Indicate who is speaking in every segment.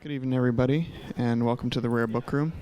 Speaker 1: Good evening, everybody, and welcome to the Rare Book Room.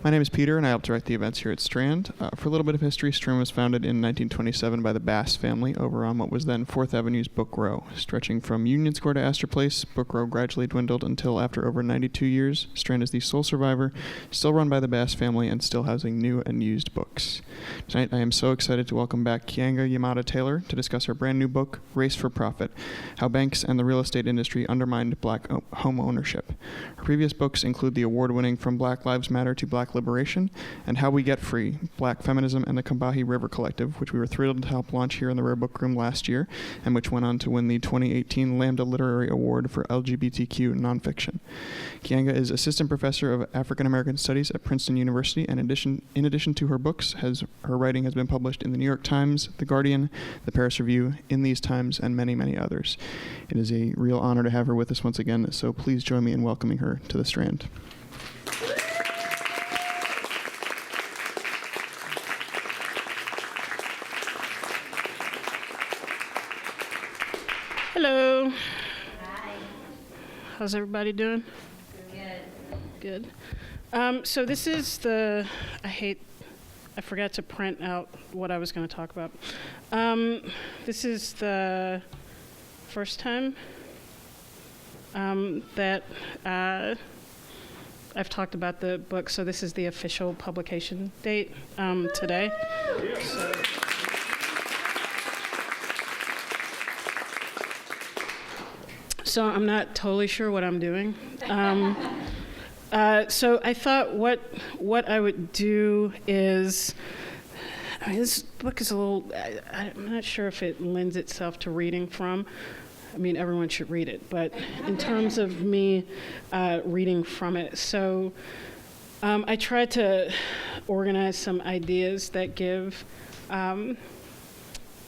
Speaker 1: My name is Peter, and I help direct the events here at Strand. For a little bit of history, Strand was founded in 1927 by the Bass family over on what was then 4th Avenue's Book Row. Stretching from Union Square to Astor Place, Book Row gradually dwindled until after over 92 years, Strand is the sole survivor, still run by the Bass family and still housing new and used books. Tonight, I am so excited to welcome back Keeanga-Yamahtta Taylor to discuss her brand new book, Race for Profit: How Banks and the Real Estate Industry Undermined Black Home Ownership. Her previous books include the award-winning From Black Lives Matter to Black Liberation and How We Get Free, Black Feminism and the Combahee River Collective, which we were thrilled to help launch here in the Rare Book Room last year, and which went on to win the 2018 Lambda Literary Award for LGBTQ nonfiction. Keeanga is Assistant Professor of African American Studies at Princeton University, and in addition to her books, her writing has been published in the New York Times, The Guardian, The Paris Review, In These Times, and many, many others. It is a real honor to have her with us once again, so please join me in welcoming her to the Strand.
Speaker 2: Hello.
Speaker 3: Hi.
Speaker 2: How's everybody doing?
Speaker 3: Good.
Speaker 2: Good. So this is I forgot to print out what I was going to talk about. This is the first time that I've talked about the book, so this is the official publication date today. So I'm not totally sure what I'm doing. So I thought what I would do is, this book is a little, I'm not sure if it lends itself to reading from. I mean, everyone should read it, but in terms of me reading from it. So I tried to organize some ideas that give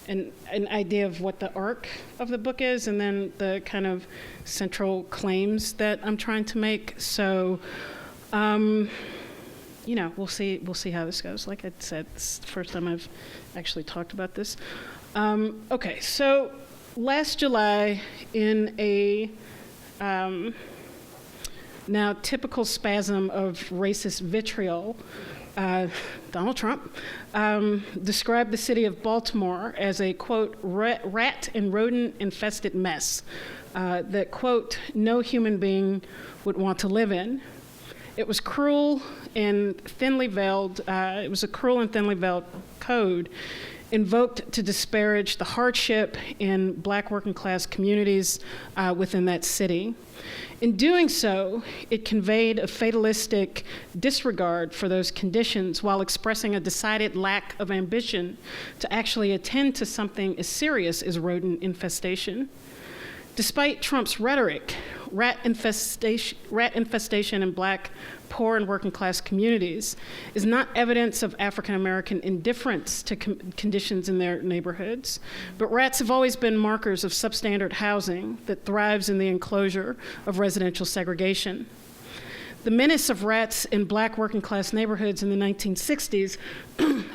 Speaker 2: an idea of what the arc of the book is, and then the kind of central claims that I'm trying to make. So, we'll see how this goes. Like I said, it's the first time I've actually talked about this. Okay, so last July, in a now typical spasm of racist vitriol, Donald Trump described the city of Baltimore as a, quote, rat and rodent-infested mess that, quote, no human being would want to live in. It was cruel and thinly veiled. It was a cruel and thinly veiled code invoked to disparage the hardship in Black working-class communities within that city. In doing so, it conveyed a fatalistic disregard for those conditions while expressing a decided lack of ambition to actually attend to something as serious as rodent infestation. Despite Trump's rhetoric, rat infestation in Black, poor, and working-class communities is not evidence of African American indifference to conditions in their neighborhoods, but rats have always been markers of substandard housing that thrives in the enclosure of residential segregation. The menace of rats in Black working-class neighborhoods in the 1960s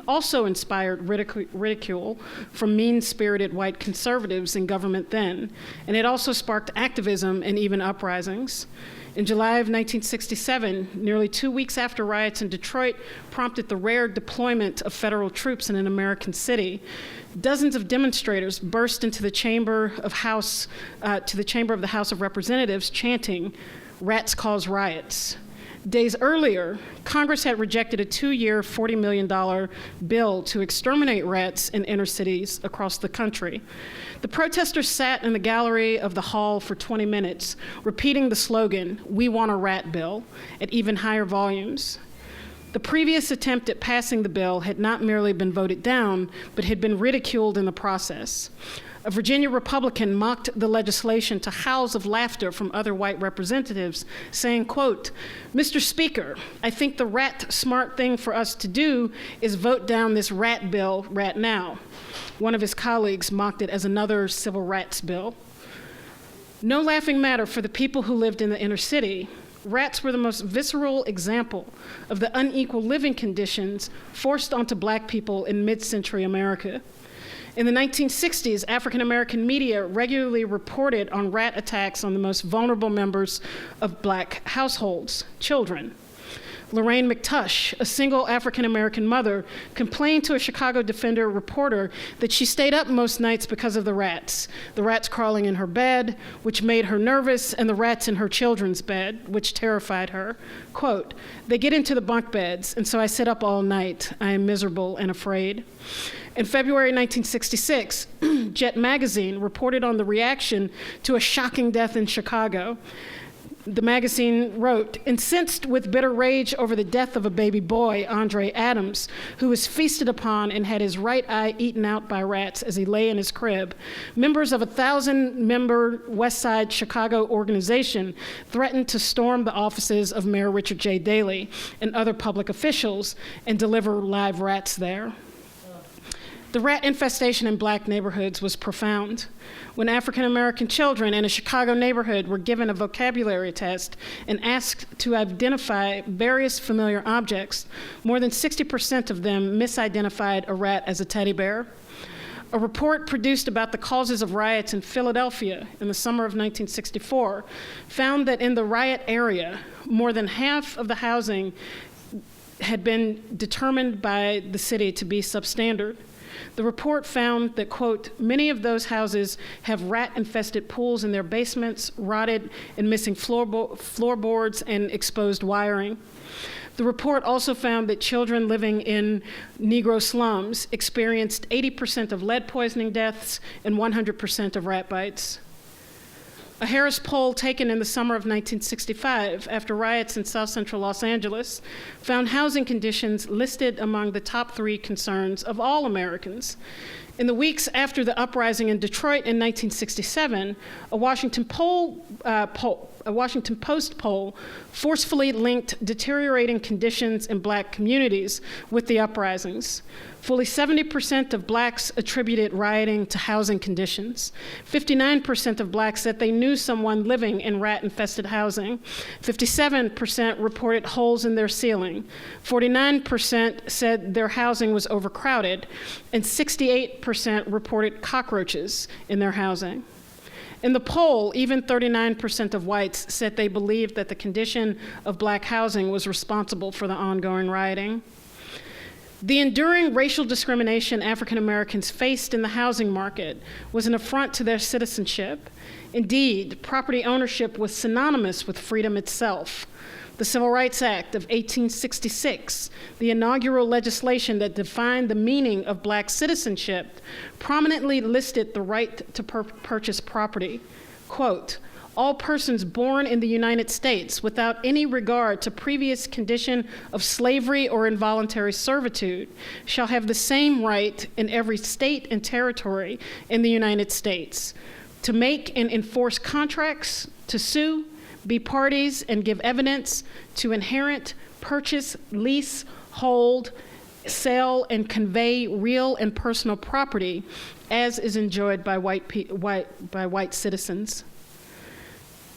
Speaker 2: also inspired ridicule from mean-spirited white conservatives in government then, and it also sparked activism and even uprisings. In July of 1967, nearly 2 weeks after riots in Detroit prompted the rare deployment of federal troops in an American city, dozens of demonstrators burst into the chamber of the House of Representatives chanting, "Rats cause riots." Days earlier, Congress had rejected a 2-year, $40 million bill to exterminate rats in inner cities across the country. The protesters sat in the gallery of the hall for 20 minutes, repeating the slogan, "We want a rat bill," at even higher volumes. The previous attempt at passing the bill had not merely been voted down, but had been ridiculed in the process. A Virginia Republican mocked the legislation to howls of laughter from other white representatives, saying, quote, "Mr. Speaker, I think the smart thing for us to do is vote down this rat bill right now." One of his colleagues mocked it as another civil rights bill. No laughing matter for the people who lived in the inner city. Rats were the most visceral example of the unequal living conditions forced onto Black people in mid-century America. In the 1960s, African American media regularly reported on rat attacks on the most vulnerable members of Black households, children. Lorraine McTush, a single African American mother, complained to a Chicago Defender reporter that she stayed up most nights because of the rats crawling in her bed, which made her nervous, and the rats in her children's bed, which terrified her. Quote, "They get into the bunk beds, and so I sit up all night. I am miserable and afraid." In February 1966, Jet magazine reported on the reaction to a shocking death in Chicago. The magazine wrote, "Incensed with bitter rage over the death of a baby boy, Andre Adams, who was feasted upon and had his right eye eaten out by rats as he lay in his crib, members of a 1,000-member West Side Chicago organization threatened to storm the offices of Mayor Richard J. Daley and other public officials and deliver live rats there." The rat infestation in Black neighborhoods was profound. When African American children in a Chicago neighborhood were given a vocabulary test and asked to identify various familiar objects, more than 60% of them misidentified a rat as a teddy bear. A report produced about the causes of riots in Philadelphia in the summer of 1964 found that in the riot area, more than half of the housing had been determined by the city to be substandard. The report found that, quote, "Many of those houses have rat-infested pools in their basements, rotted and missing floorboards and exposed wiring." The report also found that children living in Negro slums experienced 80% of lead poisoning deaths and 100% of rat bites. A Harris poll taken in the summer of 1965 after riots in South Central Los Angeles found housing conditions listed among the top 3 concerns of all Americans. In the weeks after the uprising in Detroit in 1967, a Washington Post poll forcefully linked deteriorating conditions in Black communities with the uprisings. Fully 70% of Blacks attributed rioting to housing conditions. 59% of Blacks said they knew someone living in rat-infested housing. 57% reported holes in their ceiling. 49% said their housing was overcrowded, and 68% reported cockroaches in their housing. In the poll, even 39% of whites said they believed that the condition of Black housing was responsible for the ongoing rioting. The enduring racial discrimination African Americans faced in the housing market was an affront to their citizenship. Indeed, property ownership was synonymous with freedom itself. The Civil Rights Act of 1866, the inaugural legislation that defined the meaning of Black citizenship, prominently listed the right to purchase property. Quote, "All persons born in the United States without any regard to previous condition of slavery or involuntary servitude shall have the same right in every state and territory in the United States to make and enforce contracts, to sue, be parties and give evidence, to inherit, purchase, lease, hold, sell, and convey real and personal property as is enjoyed by white citizens."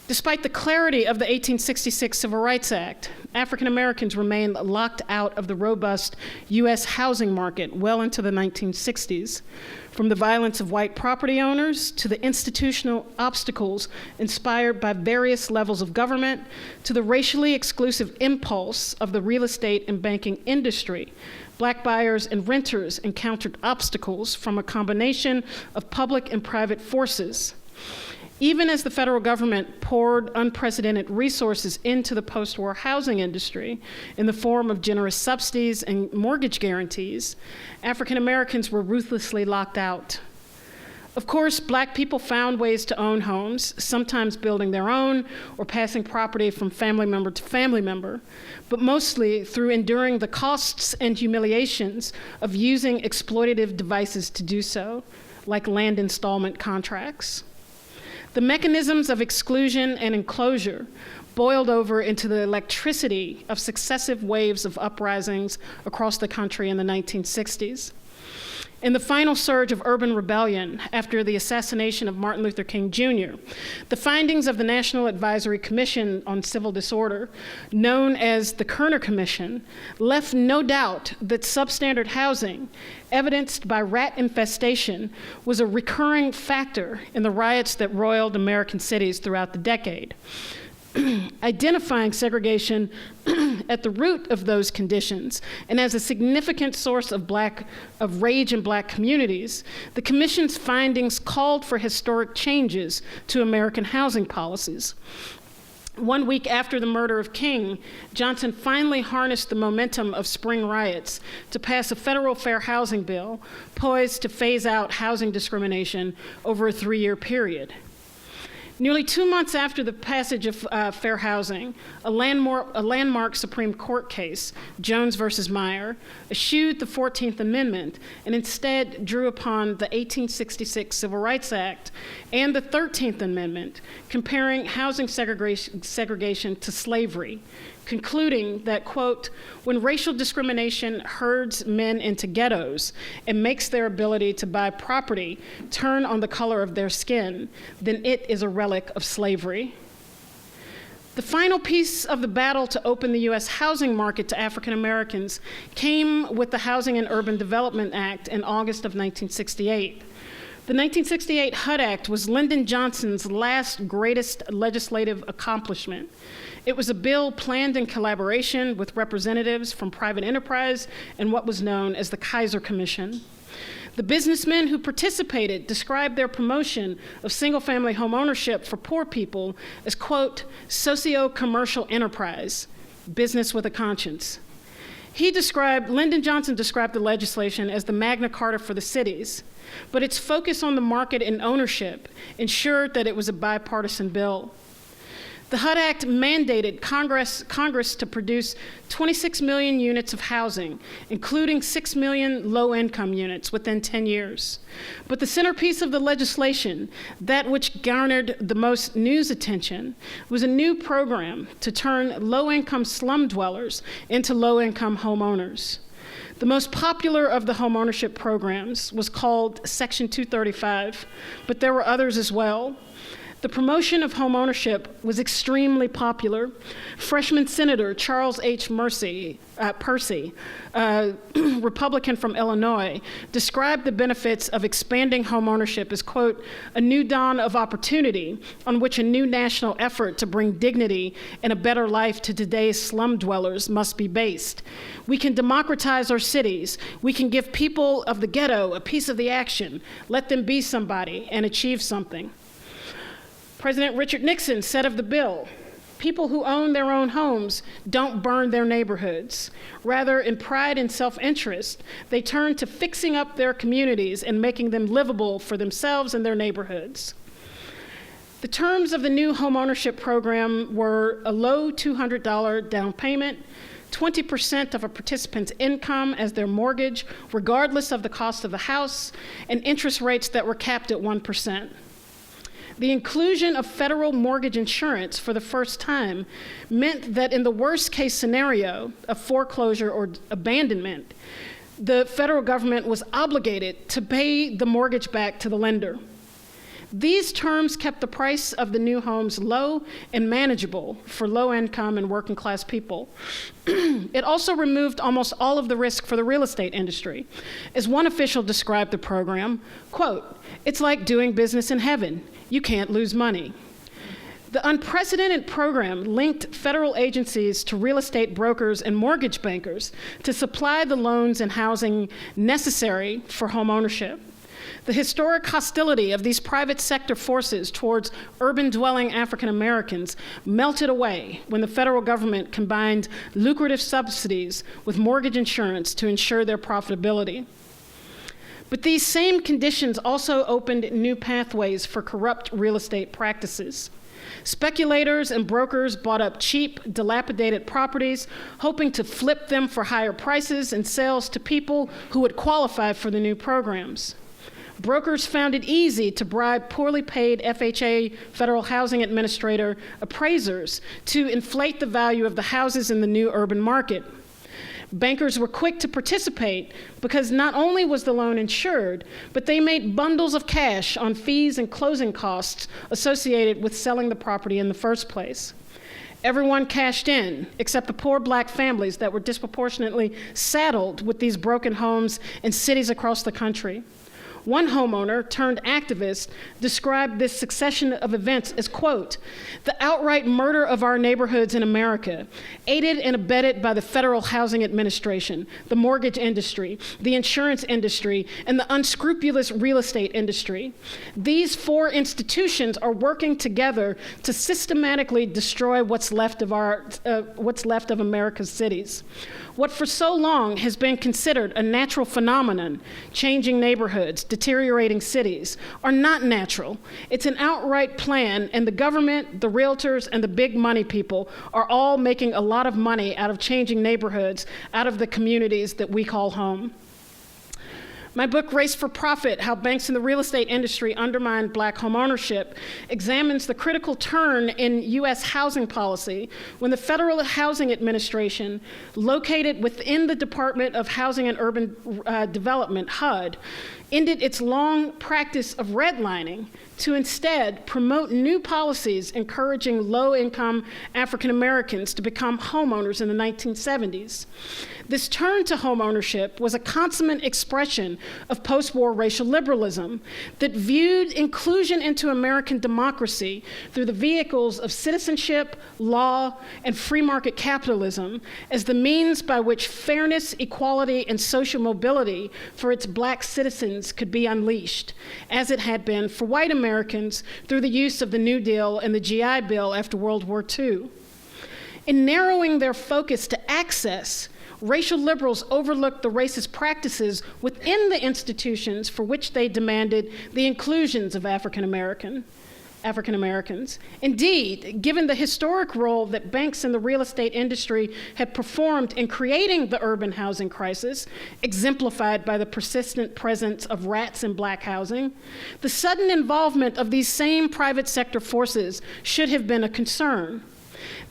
Speaker 2: Despite the clarity of the 1866 Civil Rights Act, African Americans remained locked out of the robust U.S. housing market well into the 1960s. From the violence of white property owners to the institutional obstacles inspired by various levels of government to the racially exclusive impulse of the real estate and banking industry, Black buyers and renters encountered obstacles from a combination of public and private forces. Even as the federal government poured unprecedented resources into the post-war housing industry in the form of generous subsidies and mortgage guarantees, African Americans were ruthlessly locked out. Of course, Black people found ways to own homes, sometimes building their own or passing property from family member to family member, but mostly through enduring the costs and humiliations of using exploitative devices to do so, like land installment contracts. The mechanisms of exclusion and enclosure boiled over into the electricity of successive waves of uprisings across the country in the 1960s. in the final surge of urban rebellion after the assassination of Martin Luther King Jr., the findings of the National Advisory Commission on Civil Disorder, known as the Kerner Commission, left no doubt that substandard housing, evidenced by rat infestation, was a recurring factor in the riots that roiled American cities throughout the decade. Identifying segregation at the root of those conditions and as a significant source of rage in Black communities, the Commission's findings called for historic changes to American housing policies. 1 week after the murder of King, Johnson finally harnessed the momentum of spring riots to pass a federal fair housing bill poised to phase out housing discrimination over a 3-year period. Nearly 2 months after the passage of fair housing, a landmark Supreme Court case, Jones versus Meyer, eschewed the 14th Amendment and instead drew upon the 1866 Civil Rights Act and the 13th Amendment, comparing housing segregation to slavery, concluding that, quote, when racial discrimination herds men into ghettos and makes their ability to buy property turn on the color of their skin, then it is a relic of slavery. The final piece of the battle to open the U.S. housing market to African Americans came with the Housing and Urban Development Act in August of 1968. The 1968 HUD Act was Lyndon Johnson's last greatest legislative accomplishment. It was a bill planned in collaboration with representatives from private enterprise and what was known as the Kaiser Commission. The businessmen who participated described their promotion of single-family homeownership for poor people as, quote, socio-commercial enterprise, business with a conscience. Lyndon Johnson described the legislation as the Magna Carta for the cities, but its focus on the market and ownership ensured that it was a bipartisan bill. The HUD Act mandated Congress to produce 26 million units of housing, including 6 million low-income units within 10 years. But the centerpiece of the legislation, that which garnered the most news attention, was a new program to turn low-income slum dwellers into low-income homeowners. The most popular of the homeownership programs was called Section 235, but there were others as well. The promotion of homeownership was extremely popular. Freshman Senator Charles H. Percy, Republican from Illinois, described the benefits of expanding homeownership as, quote, a new dawn of opportunity on which a new national effort to bring dignity and a better life to today's slum dwellers must be based. We can democratize our cities. We can give people of the ghetto a piece of the action, let them be somebody and achieve something. President Richard Nixon said of the bill, people who own their own homes don't burn their neighborhoods. Rather, in pride and self-interest, they turn to fixing up their communities and making them livable for themselves and their neighborhoods. The terms of the new homeownership program were a low $200 down payment, 20% of a participant's income as their mortgage, regardless of the cost of the house, and interest rates that were capped at 1%. The inclusion of federal mortgage insurance for the first time meant that in the worst case scenario of foreclosure or abandonment, the federal government was obligated to pay the mortgage back to the lender. These terms kept the price of the new homes low and manageable for low-income and working-class people. It also removed almost all of the risk for the real estate industry. As one official described the program, quote, it's like doing business in heaven. You can't lose money. The unprecedented program linked federal agencies to real estate brokers and mortgage bankers to supply the loans and housing necessary for homeownership. The historic hostility of these private sector forces towards urban dwelling African Americans melted away when the federal government combined lucrative subsidies with mortgage insurance to ensure their profitability. But these same conditions also opened new pathways for corrupt real estate practices. Speculators and brokers bought up cheap, dilapidated properties, hoping to flip them for higher prices and sales to people who would qualify for the new programs. Brokers found it easy to bribe poorly paid FHA, Federal Housing Administrator, appraisers to inflate the value of the houses in the new urban market. Bankers were quick to participate because not only was the loan insured, but they made bundles of cash on fees and closing costs associated with selling the property in the first place. Everyone cashed in, except the poor black families that were disproportionately saddled with these broken homes in cities across the country. One homeowner turned activist described this succession of events as, quote, the outright murder of our neighborhoods in America, aided and abetted by the Federal Housing Administration, the mortgage industry, the insurance industry, and the unscrupulous real estate industry. These four institutions are working together to systematically destroy what's left of America's cities. What for so long has been considered a natural phenomenon, changing neighborhoods, deteriorating cities, are not natural. It's an outright plan, and the government, the realtors, and the big money people are all making a lot of money out of changing neighborhoods, out of the communities that we call home. My book, Race for Profit, How Banks in the Real Estate Industry Undermined Black Homeownership, examines the critical turn in U.S. housing policy when the Federal Housing Administration, located within the Department of Housing and Urban Development, HUD, ended its long practice of redlining to instead promote new policies encouraging low-income African Americans to become homeowners in the 1970s. This turn to homeownership was a consummate expression of post-war racial liberalism that viewed inclusion into American democracy through the vehicles of citizenship, law, and free market capitalism as the means by which fairness, equality, and social mobility for its black citizens could be unleashed, as it had been for white Americans through the use of the New Deal and the GI Bill after World War II. In narrowing their focus to access, racial liberals overlooked the racist practices within the institutions for which they demanded the inclusions of African Americans. Indeed, given the historic role that banks in the real estate industry had performed in creating the urban housing crisis, exemplified by the persistent presence of rats in black housing, the sudden involvement of these same private sector forces should have been a concern.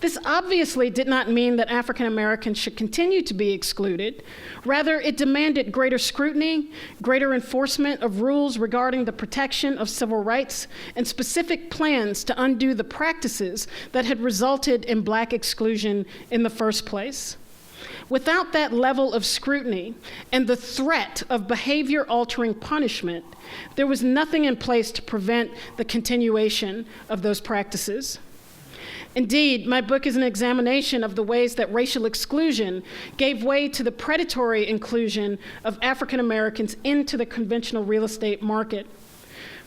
Speaker 2: This obviously did not mean that African Americans should continue to be excluded. Rather, it demanded greater scrutiny, greater enforcement of rules regarding the protection of civil rights, and specific plans to undo the practices that had resulted in black exclusion in the first place. Without that level of scrutiny and the threat of behavior-altering punishment, there was nothing in place to prevent the continuation of those practices. Indeed, my book is an examination of the ways that racial exclusion gave way to the predatory inclusion of African Americans into the conventional real estate market.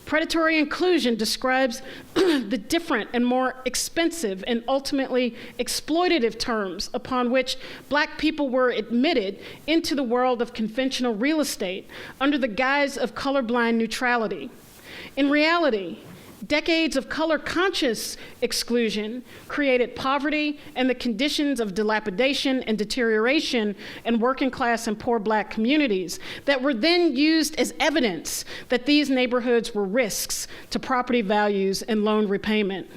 Speaker 2: Predatory inclusion describes the different and more expensive and ultimately exploitative terms upon which black people were admitted into the world of conventional real estate under the guise of colorblind neutrality. In reality, decades of color-conscious exclusion created poverty and the conditions of dilapidation and deterioration in working-class and poor black communities that were then used as evidence that these neighborhoods were risks to property values and loan repayment.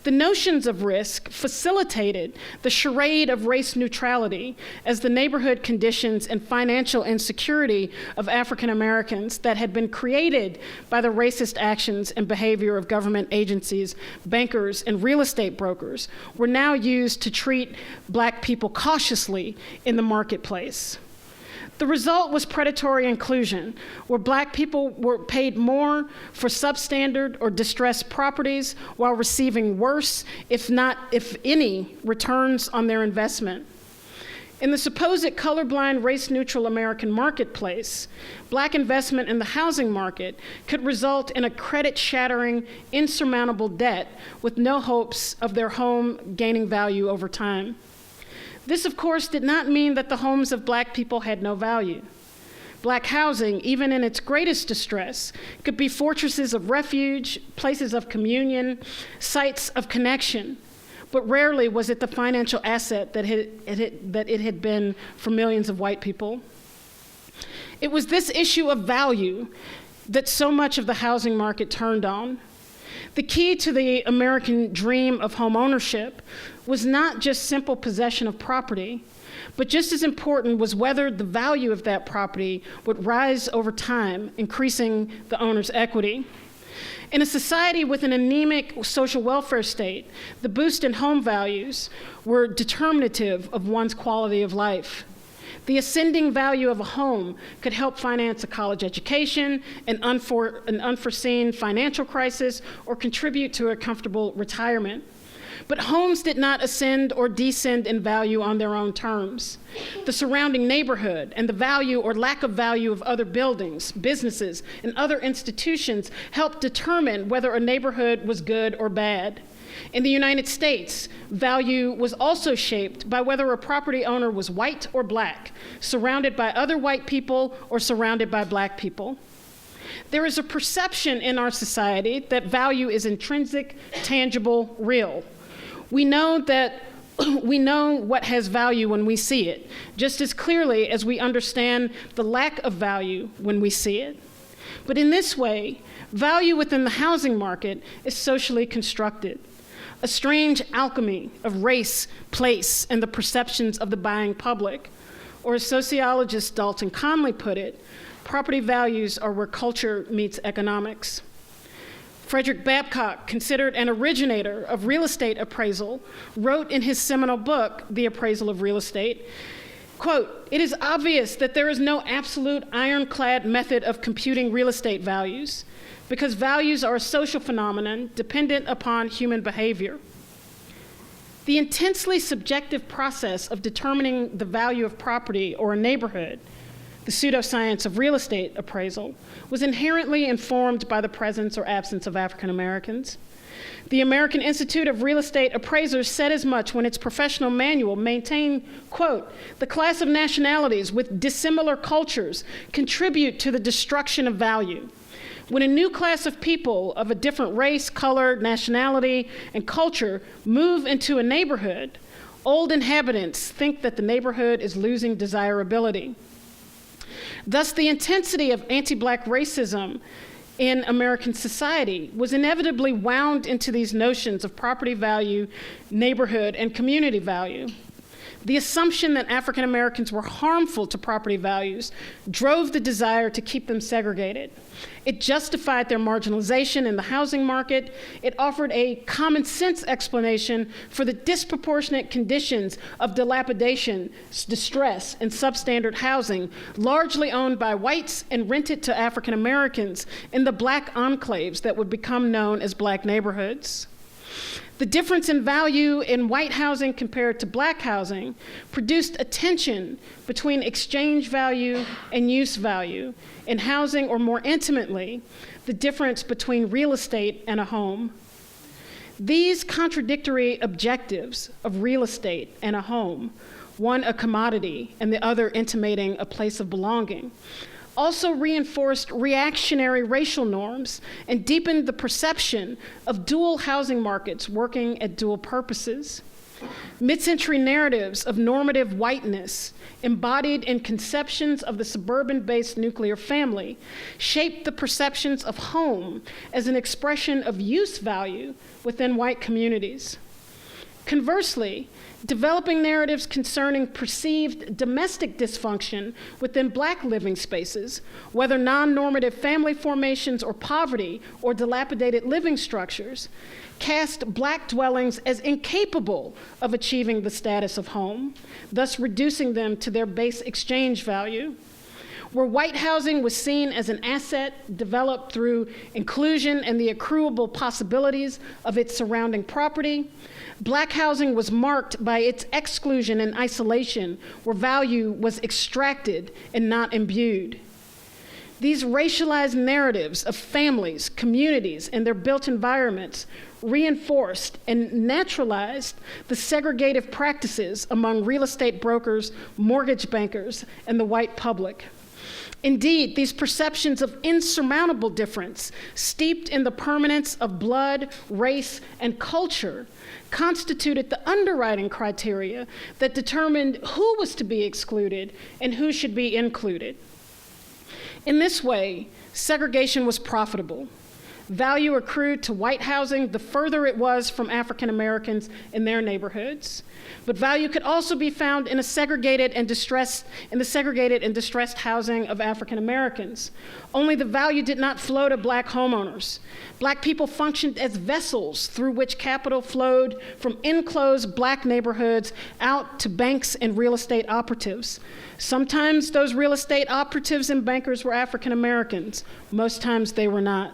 Speaker 2: The notions of risk facilitated the charade of race neutrality as the neighborhood conditions and financial insecurity of African Americans that had been created by the racist actions and behavior of government agencies, bankers, and real estate brokers were now used to treat black people cautiously in the marketplace. The result was predatory inclusion, where black people were paid more for substandard or distressed properties while receiving worse, if any, returns on their investment. In the supposed colorblind, race-neutral American marketplace, black investment in the housing market could result in a credit-shattering, insurmountable debt with no hopes of their home gaining value over time. This, of course, did not mean that the homes of black people had no value. Black housing, even in its greatest distress, could be fortresses of refuge, places of communion, sites of connection, but rarely was it the financial asset that it had been for millions of white people. It was this issue of value that so much of the housing market turned on. The key to the American dream of homeownership was not just simple possession of property, but just as important was whether the value of that property would rise over time, increasing the owner's equity. In a society with an anemic social welfare state, the boost in home values were determinative of one's quality of life. The ascending value of a home could help finance a college education, an unforeseen financial crisis, or contribute to a comfortable retirement. But homes did not ascend or descend in value on their own terms. The surrounding neighborhood and the value or lack of value of other buildings, businesses, and other institutions helped determine whether a neighborhood was good or bad. In the United States, value was also shaped by whether a property owner was white or black, surrounded by other white people or surrounded by black people. There is a perception in our society that value is intrinsic, tangible, real. We know what has value when we see it, just as clearly as we understand the lack of value when we see it. But in this way, value within the housing market is socially constructed, a strange alchemy of race, place, and the perceptions of the buying public. Or as sociologist Dalton Conley put it, property values are where culture meets economics. Frederick Babcock, considered an originator of real estate appraisal, wrote in his seminal book, The Appraisal of Real Estate, quote, "It is obvious that there is no absolute ironclad method of computing real estate values, because values are a social phenomenon dependent upon human behavior. The intensely subjective process of determining the value of property or a neighborhood, the pseudoscience of real estate appraisal, was inherently informed by the presence or absence of African Americans. The American Institute of Real Estate Appraisers said as much when its professional manual maintained, quote, "The class of nationalities with dissimilar cultures contribute to the destruction of value. When a new class of people of a different race, color, nationality, and culture move into a neighborhood, old inhabitants think that the neighborhood is losing desirability. Thus, the intensity of anti-Black racism in American society was inevitably wound into these notions of property value, neighborhood, and community value. The assumption that African Americans were harmful to property values drove the desire to keep them segregated. It justified their marginalization in the housing market. It offered a common sense explanation for the disproportionate conditions of dilapidation, distress, and substandard housing, largely owned by whites and rented to African Americans in the Black enclaves that would become known as Black neighborhoods. The difference in value in white housing compared to Black housing produced a tension between exchange value and use value in housing, or more intimately, the difference between real estate and a home. These contradictory objectives of real estate and a home, one a commodity and the other intimating a place of belonging, also reinforced reactionary racial norms and deepened the perception of dual housing markets working at dual purposes. Mid-century narratives of normative whiteness, embodied in conceptions of the suburban-based nuclear family, shaped the perceptions of home as an expression of use value within white communities. Conversely, developing narratives concerning perceived domestic dysfunction within Black living spaces, whether non-normative family formations or poverty or dilapidated living structures, cast Black dwellings as incapable of achieving the status of home, thus reducing them to their base exchange value. Where white housing was seen as an asset developed through inclusion and the accruable possibilities of its surrounding property, Black housing was marked by its exclusion and isolation, where value was extracted and not imbued. These racialized narratives of families, communities, and their built environments reinforced and naturalized the segregative practices among real estate brokers, mortgage bankers, and the white public. Indeed, these perceptions of insurmountable difference, steeped in the permanence of blood, race, and culture, constituted the underwriting criteria that determined who was to be excluded and who should be included. In this way, segregation was profitable. value accrued to white housing the further it was from African Americans in their neighborhoods. But value could also be found in the segregated and distressed housing of African Americans. Only the value did not flow to Black homeowners. Black people functioned as vessels through which capital flowed from enclosed Black neighborhoods out to banks and real estate operatives. Sometimes those real estate operatives and bankers were African Americans. Most times they were not.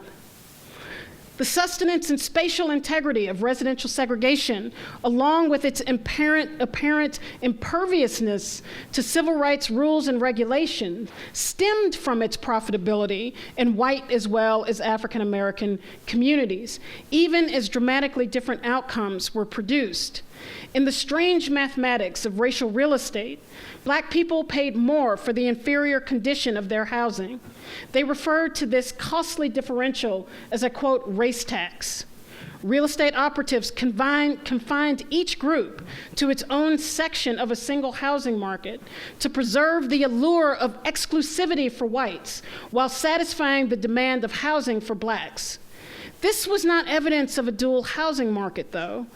Speaker 2: The sustenance and spatial integrity of residential segregation, along with its apparent imperviousness to civil rights rules and regulations, stemmed from its profitability in white as well as African American communities, even as dramatically different outcomes were produced. In the strange mathematics of racial real estate, Black people paid more for the inferior condition of their housing. They referred to this costly differential as a, quote, race tax. Real estate operatives confined each group to its own section of a single housing market to preserve the allure of exclusivity for whites while satisfying the demand of housing for Blacks. This was not evidence of a dual housing market, though,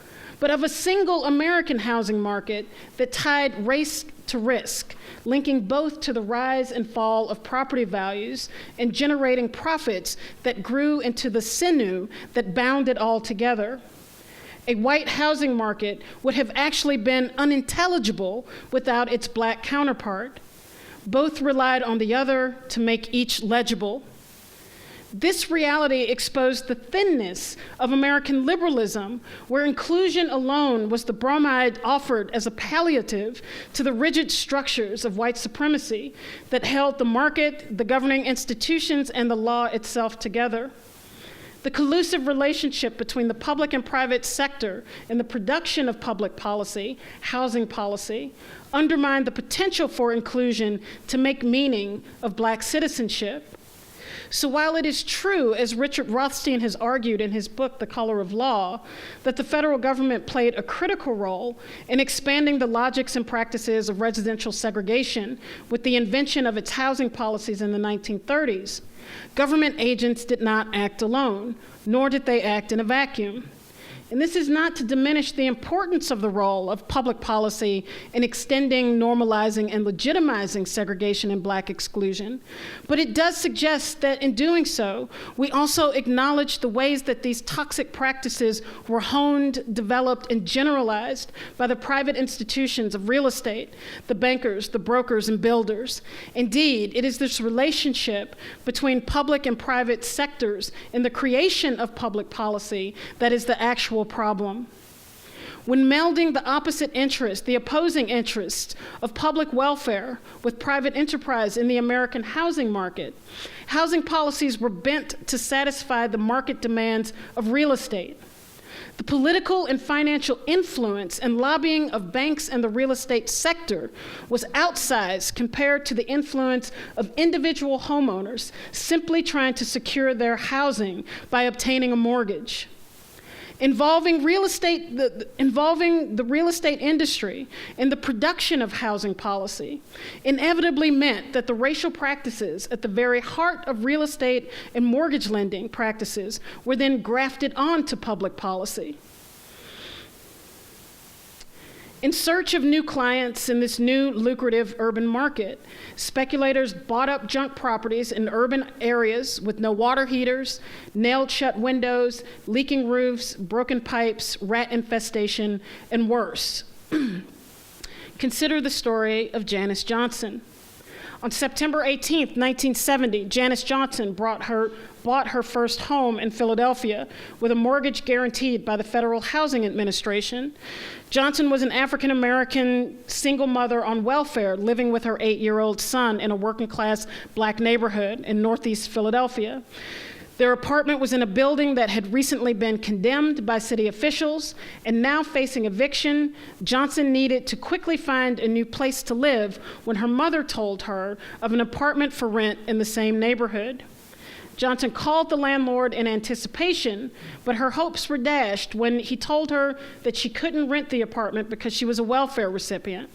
Speaker 2: but of a single American housing market that tied race to risk, linking both to the rise and fall of property values and generating profits that grew into the sinew that bound it all together. A white housing market would have actually been unintelligible without its Black counterpart. Both relied on the other to make each legible. This reality exposed the thinness of American liberalism, where inclusion alone was the bromide offered as a palliative to the rigid structures of white supremacy that held the market, the governing institutions, and the law itself together. The collusive relationship between the public and private sector in the production of public policy, housing policy, undermined the potential for inclusion to make meaning of Black citizenship. So while it is true, as Richard Rothstein has argued in his book, The Color of Law, that the federal government played a critical role in expanding the logics and practices of residential segregation with the invention of its housing policies in the 1930s, government agents did not act alone, nor did they act in a vacuum. And this is not to diminish the importance of the role of public policy in extending, normalizing, and legitimizing segregation and Black exclusion, but it does suggest that in doing so, we also acknowledge the ways that these toxic practices were honed, developed, and generalized by the private institutions of real estate, the bankers, the brokers, and builders. Indeed, it is this relationship between public and private sectors in the creation of public policy that is the actual problem. When melding the opposite interest, the opposing interests of public welfare with private enterprise in the American housing market, housing policies were bent to satisfy the market demands of real estate. The political and financial influence and lobbying of banks and the real estate sector was outsized compared to the influence of individual homeowners simply trying to secure their housing by obtaining a mortgage. Involving the real estate industry in the production of housing policy inevitably meant that the racial practices at the very heart of real estate and mortgage lending practices were then grafted onto public policy. In search of new clients in this new lucrative urban market, speculators bought up junk properties in urban areas with no water heaters, nailed shut windows, leaking roofs, broken pipes, rat infestation, and worse. Consider the story of Janice Johnson. On September 18, 1970, Janice Johnson bought her first home in Philadelphia with a mortgage guaranteed by the Federal Housing Administration. Johnson was an African-American single mother on welfare living with her 8-year-old son in a working-class Black neighborhood in Northeast Philadelphia. Their apartment was in a building that had recently been condemned by city officials, and now facing eviction, Johnson needed to quickly find a new place to live when her mother told her of an apartment for rent in the same neighborhood. Johnson called the landlord in anticipation, but her hopes were dashed when he told her that she couldn't rent the apartment because she was a welfare recipient.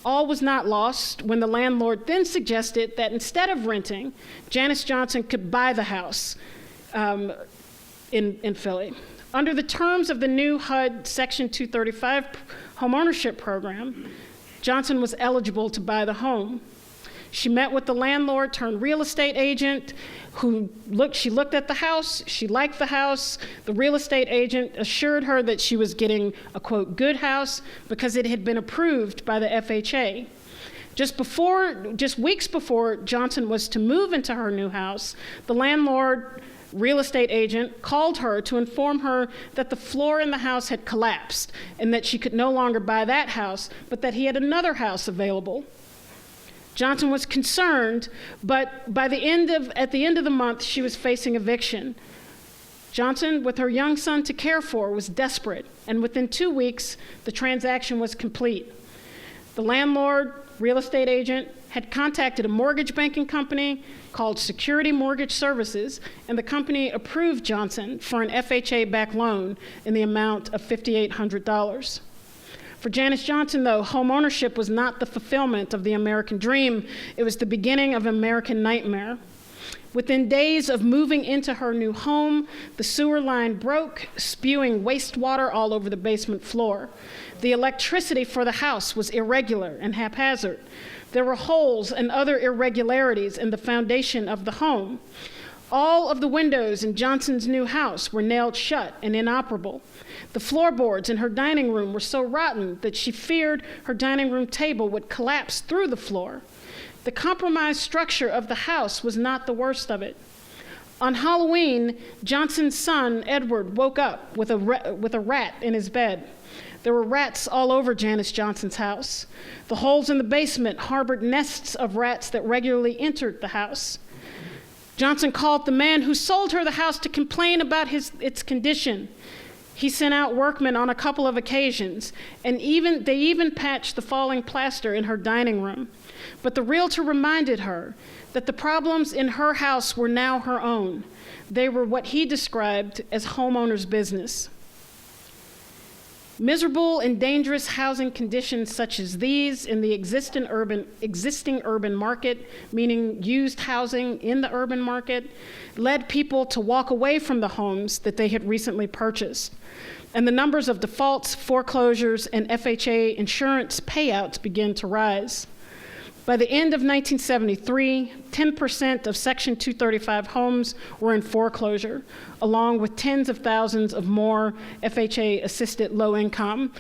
Speaker 2: All was not lost when the landlord then suggested that instead of renting, Janice Johnson could buy the house. in Philly. Under the terms of the new HUD Section 235 homeownership program, Johnson was eligible to buy the home. She met with the landlord turned real estate agent she looked at the house, she liked the house. The real estate agent assured her that she was getting a, quote, good house because it had been approved by the FHA. Just weeks before Johnson was to move into her new house, the landlord real estate agent called her to inform her that the floor in the house had collapsed and that she could no longer buy that house, but that he had another house available. Johnson was concerned, but at the end of the month, she was facing eviction. Johnson, with her young son to care for, was desperate, and within 2 weeks, the transaction was complete. The landlord, real estate agent, had contacted a mortgage banking company called Security Mortgage Services, and the company approved Johnson for an FHA-backed loan in the amount of $5,800. For Janice Johnson, though, homeownership was not the fulfillment of the American dream. It was the beginning of an American nightmare. Within days of moving into her new home, the sewer line broke, spewing wastewater all over the basement floor. The electricity for the house was irregular and haphazard. There were holes and other irregularities in the foundation of the home. All of the windows in Johnson's new house were nailed shut and inoperable. The floorboards in her dining room were so rotten that she feared her dining room table would collapse through the floor. The compromised structure of the house was not the worst of it. On Halloween, Johnson's son, Edward, woke up with a rat in his bed. There were rats all over Janice Johnson's house. The holes in the basement harbored nests of rats that regularly entered the house. Johnson called the man who sold her the house to complain about its condition. He sent out workmen on a couple of occasions, and they even patched the falling plaster in her dining room. But the realtor reminded her that the problems in her house were now her own. They were what he described as homeowner's business. Miserable and dangerous housing conditions such as these in the existing urban market, meaning used housing in the urban market, led people to walk away from the homes that they had recently purchased. And the numbers of defaults, foreclosures, and FHA insurance payouts began to rise. By the end of 1973, 10% of Section 235 homes were in foreclosure, along with tens of thousands of more FHA-assisted low-income,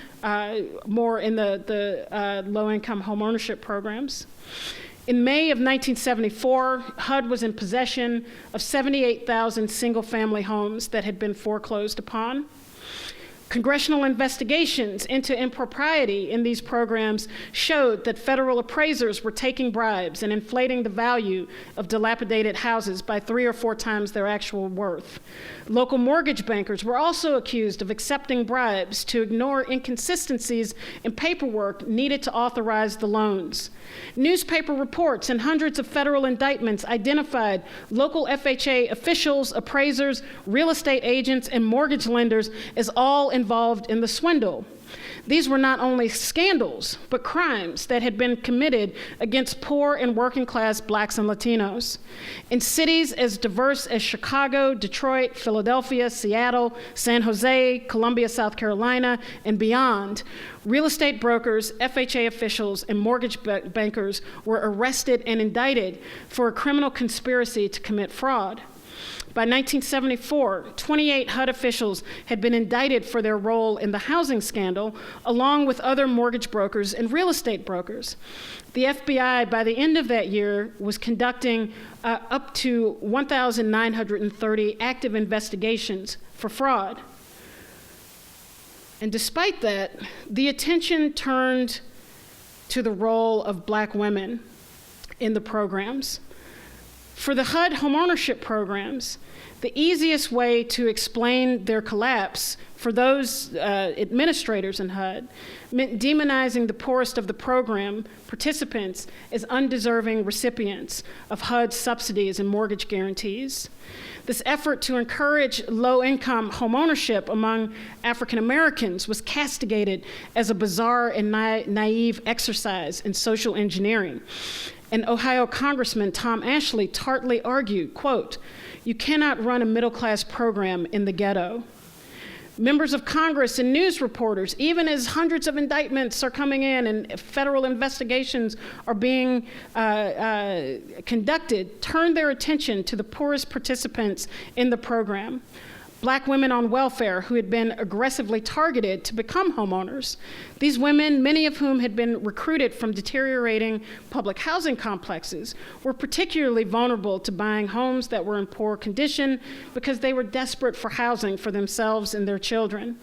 Speaker 2: more in the low-income homeownership programs. In May of 1974, HUD was in possession of 78,000 single-family homes that had been foreclosed upon. Congressional investigations into impropriety in these programs showed that federal appraisers were taking bribes and inflating the value of dilapidated houses by 3 or 4 times their actual worth. Local mortgage bankers were also accused of accepting bribes to ignore inconsistencies in paperwork needed to authorize the loans. Newspaper reports and hundreds of federal indictments identified local FHA officials, appraisers, real estate agents, and mortgage lenders as all involved in the swindle. These were not only scandals, but crimes that had been committed against poor and working class blacks and Latinos. In cities as diverse as Chicago, Detroit, Philadelphia, Seattle, San Jose, Columbia, South Carolina, and beyond, real estate brokers, FHA officials, and mortgage bankers were arrested and indicted for a criminal conspiracy to commit fraud. By 1974, 28 HUD officials had been indicted for their role in the housing scandal, along with other mortgage brokers and real estate brokers. The FBI, by the end of that year, was conducting up to 1,930 active investigations for fraud. And despite that, the attention turned to the role of black women in the programs. For the HUD homeownership programs, the easiest way to explain their collapse for those administrators in HUD meant demonizing the poorest of the program participants as undeserving recipients of HUD's subsidies and mortgage guarantees. This effort to encourage low-income homeownership among African Americans was castigated as a bizarre and naive exercise in social engineering. And Ohio Congressman Tom Ashley tartly argued, quote, "You cannot run a middle-class program in the ghetto." Members of Congress and news reporters, even as hundreds of indictments are coming in and federal investigations are being conducted, turned their attention to the poorest participants in the program. Black women on welfare who had been aggressively targeted to become homeowners. These women, many of whom had been recruited from deteriorating public housing complexes, were particularly vulnerable to buying homes that were in poor condition because they were desperate for housing for themselves and their children.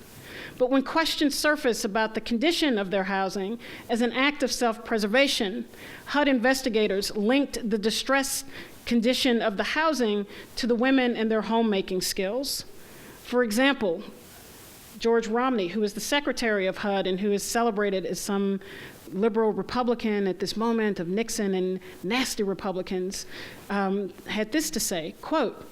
Speaker 2: But when questions surfaced about the condition of their housing as an act of self-preservation, HUD investigators linked the distressed condition of the housing to the women and their homemaking skills. For example, George Romney, who is the secretary of HUD and who is celebrated as some liberal Republican at this moment of Nixon and nasty Republicans, had this to say, quote,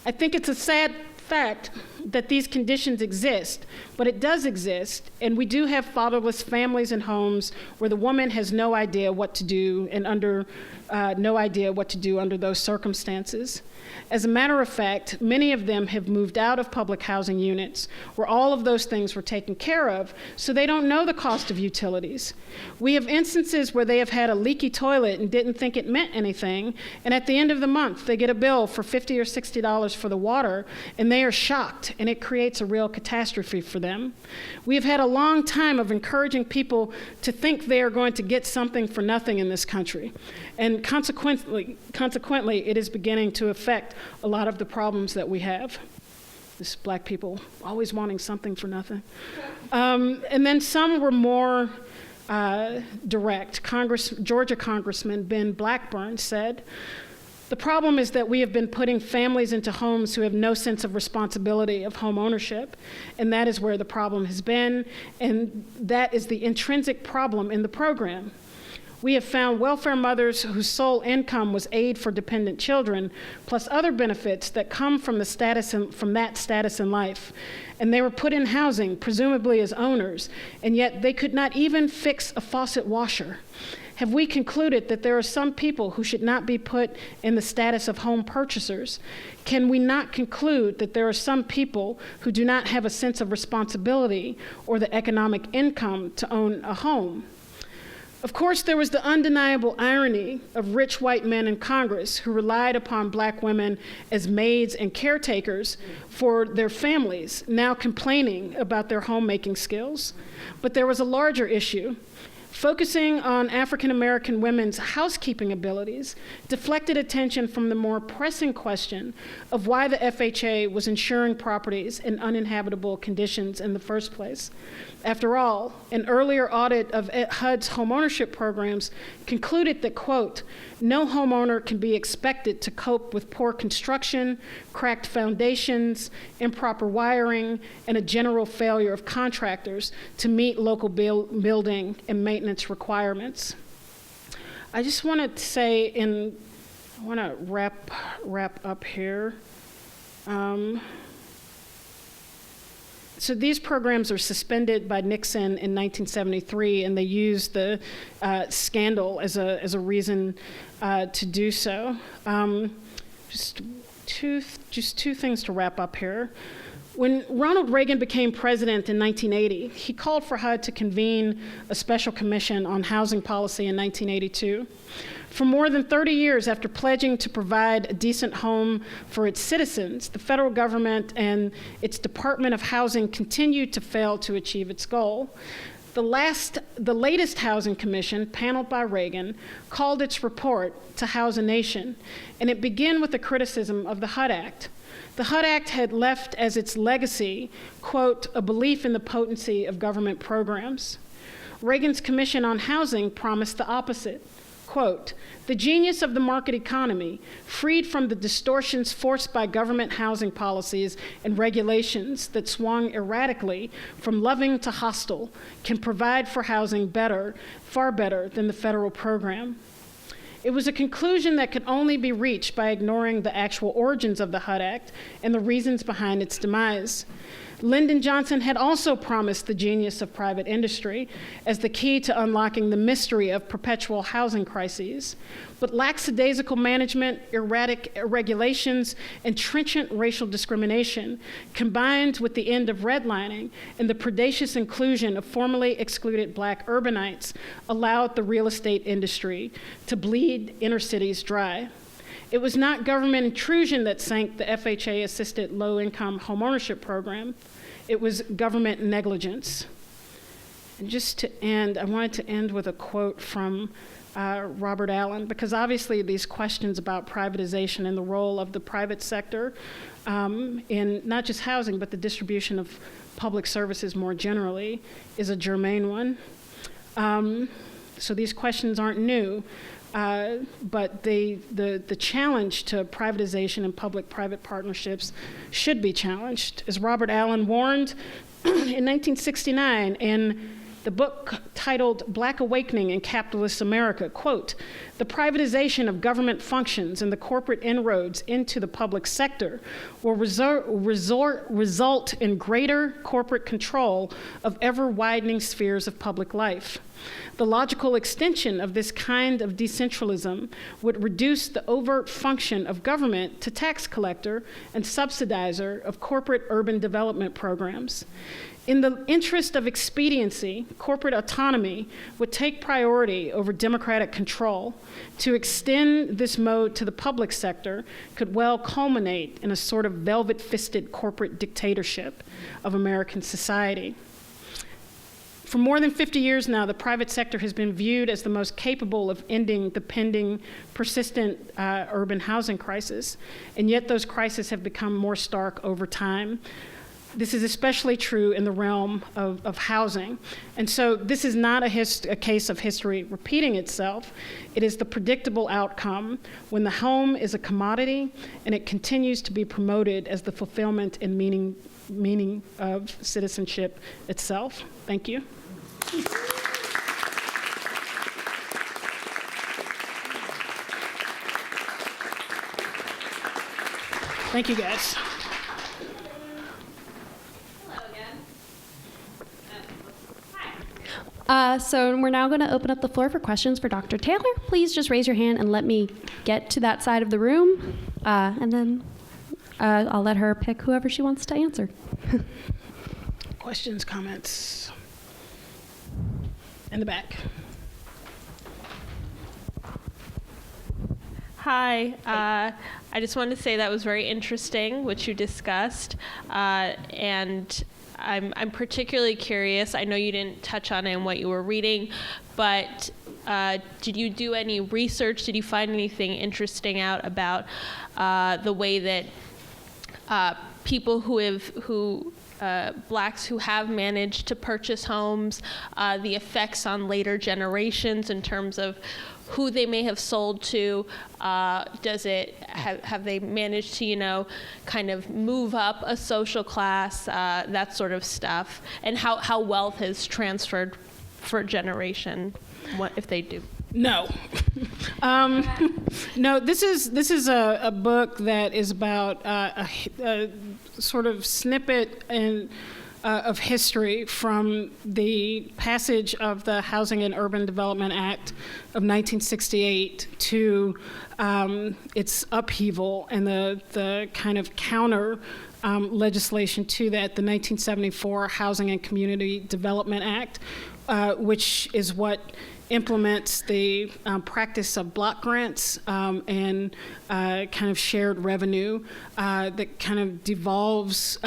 Speaker 2: "I think it's a sad fact that these conditions exist, but it does exist, and we do have fatherless families and homes where the woman has no idea what to do and under those circumstances. As a matter of fact, many of them have moved out of public housing units where all of those things were taken care of, so they don't know the cost of utilities. We have instances where they have had a leaky toilet and didn't think it meant anything, and at the end of the month, they get a bill for $50 or $60 for the water, and they are shocked, and it creates a real catastrophe for them. We have had a long time of encouraging people to think they are going to get something for nothing in this country, and consequently, it is beginning to affect a lot of the problems that we have. This black people always wanting something for nothing. And then some were more direct. Georgia Congressman Ben Blackburn said, "The problem is that we have been putting families into homes who have no sense of responsibility of home ownership, and that is where the problem has been, and that is the intrinsic problem in the program. We have found welfare mothers whose sole income was aid for dependent children, plus other benefits that come from that status in life. And they were put in housing, presumably as owners, and yet they could not even fix a faucet washer. Have we concluded that there are some people who should not be put in the status of home purchasers? Can we not conclude that there are some people who do not have a sense of responsibility or the economic income to own a home?" Of course, there was the undeniable irony of rich white men in Congress who relied upon black women as maids and caretakers for their families, now complaining about their homemaking skills. But there was a larger issue. Focusing on African American women's housekeeping abilities deflected attention from the more pressing question of why the FHA was insuring properties in uninhabitable conditions in the first place. After all, an earlier audit of HUD's homeownership programs concluded that, quote, "No homeowner can be expected to cope with poor construction, cracked foundations, improper wiring, and a general failure of contractors to meet local building and maintenance requirements." I just wanted to say, I want to wrap up here. So these programs are suspended by Nixon in 1973, and they used the scandal as a reason to do so. Just two things to wrap up here. When Ronald Reagan became president in 1980, he called for HUD to convene a special commission on housing policy in 1982. For more than 30 years after pledging to provide a decent home for its citizens, the federal government and its Department of Housing continued to fail to achieve its goal. The latest Housing Commission, paneled by Reagan, called its report To House a Nation, and it began with a criticism of the HUD Act. The HUD Act had left as its legacy, quote, "a belief in the potency of government programs." Reagan's Commission on Housing promised the opposite. Quote, "The genius of the market economy, freed from the distortions forced by government housing policies and regulations that swung erratically from loving to hostile, can provide for housing better, far better than the federal program." It was a conclusion that could only be reached by ignoring the actual origins of the HUD Act and the reasons behind its demise. Lyndon Johnson had also promised the genius of private industry as the key to unlocking the mystery of perpetual housing crises. But lackadaisical management, erratic regulations, and trenchant racial discrimination, combined with the end of redlining and the predacious inclusion of formerly excluded Black urbanites, allowed the real estate industry to bleed inner cities dry. It was not government intrusion that sank the FHA-assisted low-income homeownership program. It was government negligence. And just to end, I wanted to end with a quote from Robert Allen, because obviously these questions about privatization and the role of the private sector in not just housing, but the distribution of public services more generally is a germane one. So these questions aren't new, but the challenge to privatization and public-private partnerships should be challenged. As Robert Allen warned in 1969 in the book titled Black Awakening in Capitalist America, quote, "The privatization of government functions and the corporate inroads into the public sector will result in greater corporate control of ever-widening spheres of public life. The logical extension of this kind of decentralism would reduce the overt function of government to tax collector and subsidizer of corporate urban development programs. In the interest of expediency, corporate autonomy would take priority over democratic control. To extend this mode to the public sector could well culminate in a sort of velvet-fisted corporate dictatorship of American society." For more than 50 years now, the private sector has been viewed as the most capable of ending the pending, persistent urban housing crisis, and yet those crises have become more stark over time. This is especially true in the realm of housing. And so this is not a case of history repeating itself. It is the predictable outcome when the home is a commodity and it continues to be promoted as the fulfillment and meaning of citizenship itself. Thank you. Thank you, guys.
Speaker 4: So we're now going to open up the floor for questions for Dr. Taylor. Please just raise your hand and let me get to that side of the room, and then I'll let her pick whoever she wants to answer.
Speaker 2: Questions, comments? In the back.
Speaker 5: Hi. I just wanted to say that was very interesting, what you discussed, and I'm particularly curious. I know you didn't touch on it in what you were reading, but did you do any research? Did you find anything interesting out about the way that people Blacks who have managed to purchase homes, the effects on later generations in terms of who they may have sold to? Have they managed to, kind of move up a social class, that sort of stuff, and how wealth has transferred for a generation, if they do?
Speaker 2: No. No, this is a book that is about a sort of snippet of history from the passage of the Housing and Urban Development Act of 1968 to its upheaval and the kind of counter legislation to that, the 1974 Housing and Community Development Act, which is what implements the practice of block grants and kind of shared revenue that kind of devolves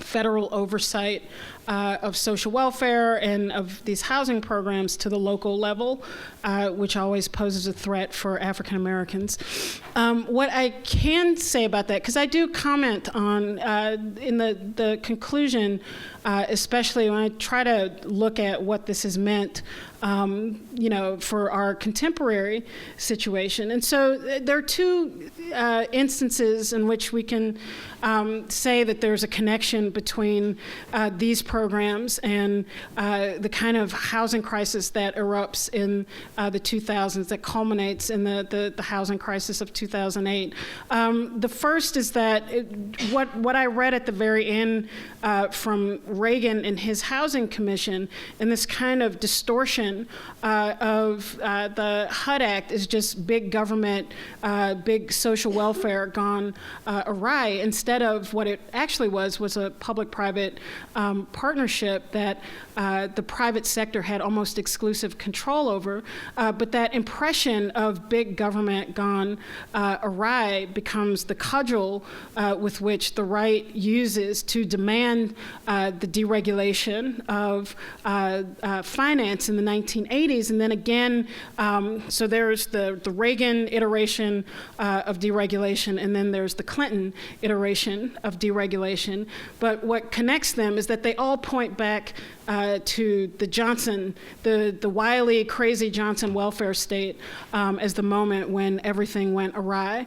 Speaker 2: federal oversight of social welfare and of these housing programs to the local level, which always poses a threat for African Americans. What I can say about that, because I do comment on, in the conclusion, especially when I try to look at what this has meant for our contemporary situation. And so there are two instances in which we can say that there's a connection between these programs and the kind of housing crisis that erupts in the 2000s, that culminates in the housing crisis of 2008. The first is that what I read at the very end from Reagan and his housing commission, and this kind of distortion of the HUD Act is just big government, big social welfare gone awry, instead of what it actually was a public-private partnership that the private sector had almost exclusive control over. But that impression of big government gone awry becomes the cudgel with which the right uses to demand the deregulation of finance in the 1980s. And then again, so there's the Reagan iteration of deregulation, and then there's the Clinton iteration of deregulation. But what connects them is that they all point back to the Johnson, the wily, crazy Johnson welfare state as the moment when everything went awry.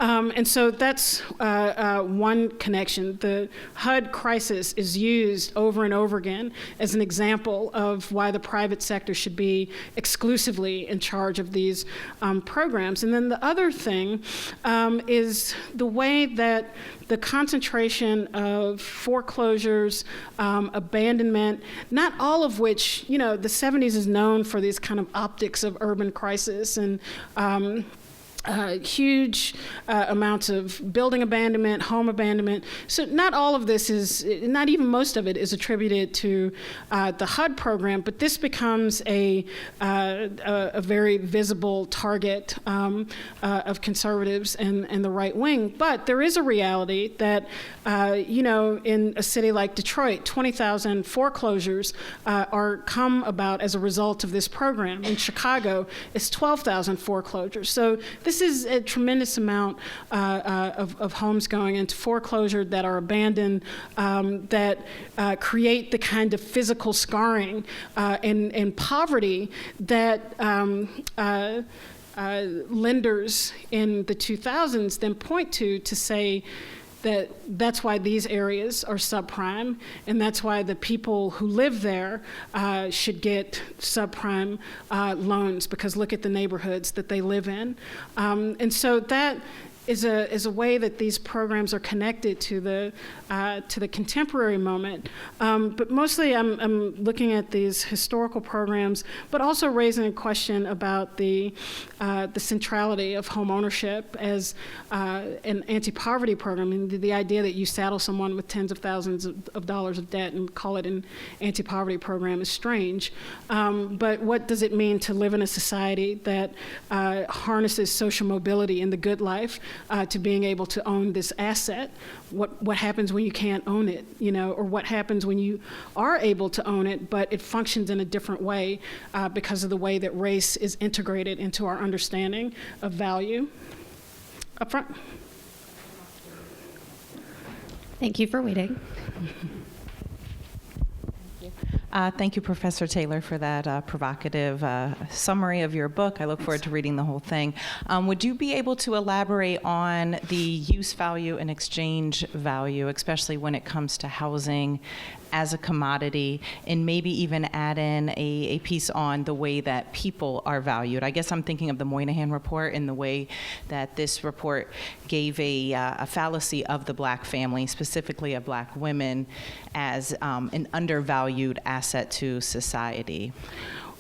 Speaker 2: And so that's one connection. The HUD crisis is used over and over again as an example of why the private sector should be exclusively in charge of these programs. And then the other thing is the way that the concentration of foreclosures, abandonment, not all of which, the 70s is known for these kind of optics of urban crisis and huge amounts of building abandonment, home abandonment. So not all of this is, not even most of it is attributed to the HUD program, but this becomes a very visible target of conservatives and the right wing. But there is a reality that, in a city like Detroit, 20,000 foreclosures are come about as a result of this program. In Chicago, it's 12,000 foreclosures. So this is a tremendous amount of homes going into foreclosure that are abandoned, that create the kind of physical scarring and poverty that lenders in the 2000s then point to say that's why these areas are subprime, and that's why the people who live there should get subprime loans, because look at the neighborhoods that they live in. And so that is a way that these programs are connected to the contemporary moment. But mostly I'm looking at these historical programs, but also raising a question about the centrality of homeownership as an anti-poverty program, and the idea that you saddle someone with tens of thousands of dollars of debt and call it an anti-poverty program is strange. But what does it mean to live in a society that harnesses social mobility and the good life to being able to own this asset? What happens when you can't own it, or what happens when you are able to own it, but it functions in a different way because of the way that race is integrated into our understanding of value? Up front.
Speaker 4: Thank you for waiting.
Speaker 6: Thank you, Professor Taylor, for that provocative summary of your book. I look forward to reading the whole thing. Would you be able to elaborate on the use value and exchange value, especially when it comes to housing as a commodity, and maybe even add in a piece on the way that people are valued? I guess I'm thinking of the Moynihan Report and the way that this report gave a fallacy of the Black family, specifically of Black women, as an undervalued asset to society.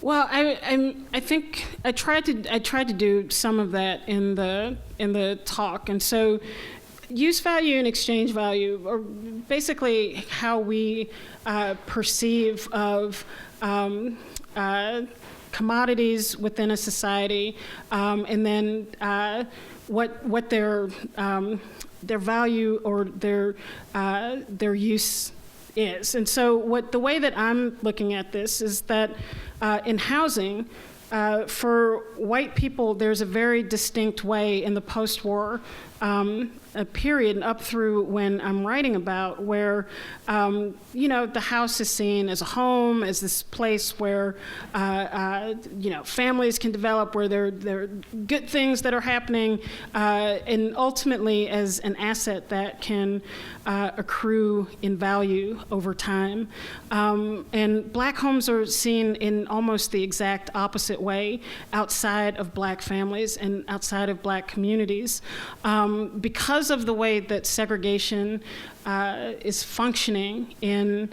Speaker 2: Well, I think I tried to do some of that in the talk, and so use value and exchange value are basically how we perceive of commodities within a society, and then what their value or their use is. And so the way that I'm looking at this is that in housing, for white people, there's a very distinct way in the post-war a period up through when I'm writing about where, the house is seen as a home, as this place where, families can develop, where there are good things that are happening, and ultimately as an asset that can accrue in value over time. And Black homes are seen in almost the exact opposite way outside of Black families and outside of Black communities. Because of the way that segregation is functioning in